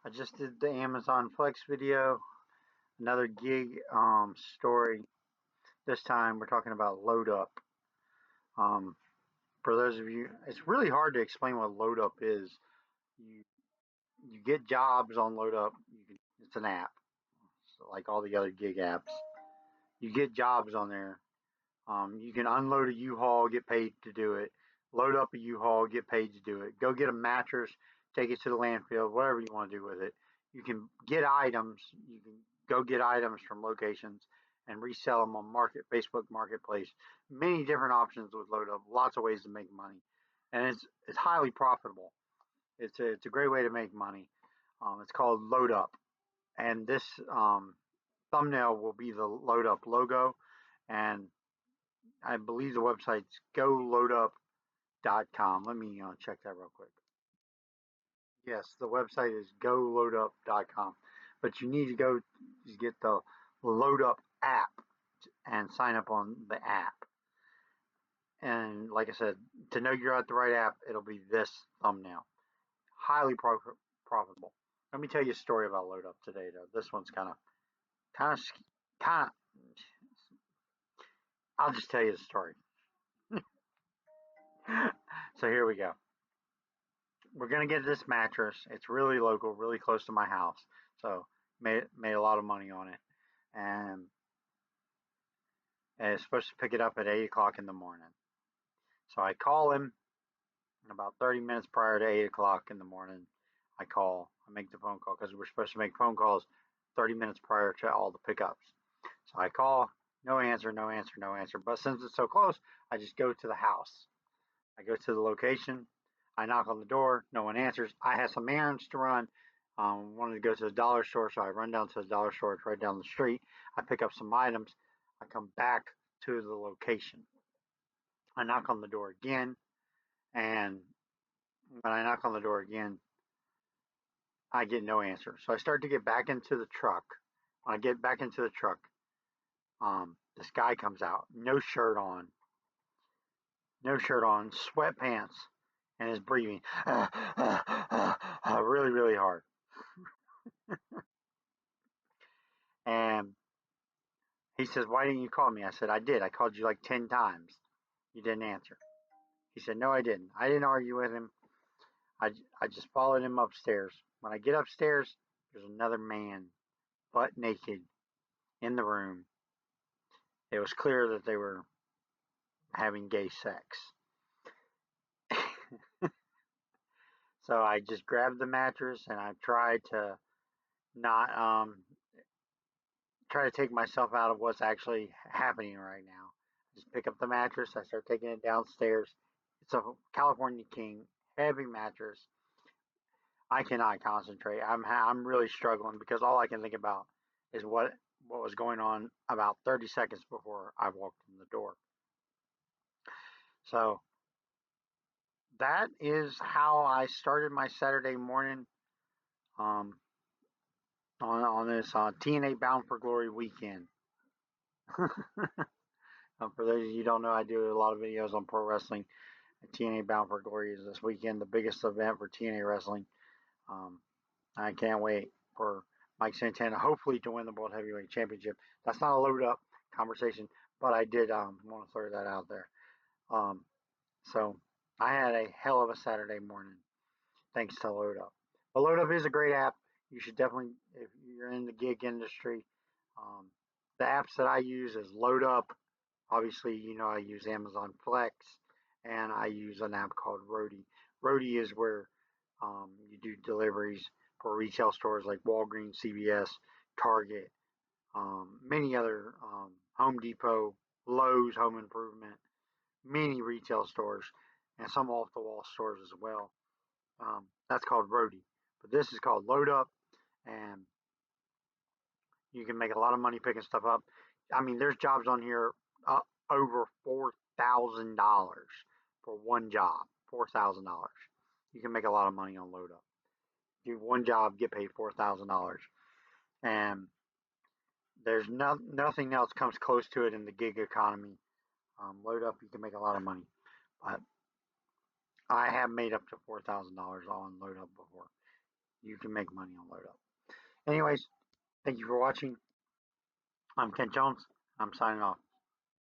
I just did the Amazon Flex video, another gig story. This time we're talking about LoadUp. Um, for those of you, it's really hard to explain what LoadUp is. You you get jobs on LoadUp. It's an app, so like all the other gig apps. You get jobs on there. You can unload a U-Haul, get paid to do it. Load up a U-Haul, get paid to do it. Go get a mattress, take it to the landfill, whatever you want to do with it. You can get items. You can go get items from locations and resell them on Facebook Marketplace. Many different options with Load Up. Lots of ways to make money, and it's highly profitable. It's a great way to make money. It's called Load Up, and this thumbnail will be the Load Up logo, and I believe the website's GoLoadUp.com. Let me check that real quick. Yes, the website is GoLoadUp.com. But you need to go get the LoadUp app and sign up on the app. And like I said, to know you're at the right app, it'll be this thumbnail. Highly profitable. Let me tell you a story about LoadUp today, though. This one's kind of. I'll just tell you the story. So here we go. We're gonna get this mattress. It's really local, really close to my house. So made a lot of money on it, and, it's supposed to pick it up at 8 o'clock in the morning. So I call him, and about 30 minutes prior to 8 o'clock in the morning, I make the phone call because we're supposed to make phone calls 30 minutes prior to all the pickups. So I call, no answer, no answer, no answer. But since it's so close, I just go to the house. I go to the location. I knock on the door. No one answers. I have some errands to run. Wanted to go to the dollar store, so I run down to the dollar store. It's right down the street. I pick up some items. I come back to the location. I knock on the door again, and when I knock on the door again, I get no answer. So I start to get back into the truck. When I get back into the truck, this guy comes out, no shirt on, sweatpants, and is breathing really, really hard. And he says, "Why didn't you call me?" I said, "I did. I called you like 10 times. You didn't answer." He said, "No, I didn't. I didn't argue with him. I just followed him upstairs. When I get upstairs, there's another man, butt naked, in the room. It was clear that they were having gay sex." So I just grabbed the mattress and I tried to not try to take myself out of what's actually happening right now. I just pick up the mattress. I start taking it downstairs. It's a California King, heavy mattress. I cannot concentrate. I'm really struggling because all I can think about is what was going on about 30 seconds before I walked in the door. So that is how I started my Saturday morning, um, on this TNA Bound for Glory weekend. For those of you who don't know, I do a lot of videos on pro wrestling. TNA Bound for Glory is this weekend, the biggest event for TNA wrestling. Um, I can't wait for Mike Santana, hopefully, to win the World Heavyweight Championship. That's not a load up conversation, but I did want to throw that out there. Um, so I had a hell of a Saturday morning thanks to Load Up. But Load Up is a great app. You should definitely, if you're in the gig industry, um, the apps that I use is Load Up. Obviously, I use Amazon Flex, and I use an app called Roadie. Roadie is where you do deliveries for retail stores like Walgreens, CVS, Target, many other, Home Depot, Lowe's, Home Improvement, many retail stores, and some off the wall stores as well. That's called Roadie. But this is called Load Up, and you can make a lot of money picking stuff up. I mean, there's jobs on here over $4,000 for one job. $4,000. You can make a lot of money on Load Up. Do one job, get paid $4,000, and there's nothing else comes close to it in the gig economy. Load Up, you can make a lot of money, but I have made up to $4,000 on Load Up before. you can make money on LoadUp. Anyways, thank you for watching. I'm Kent Jones. I'm signing off.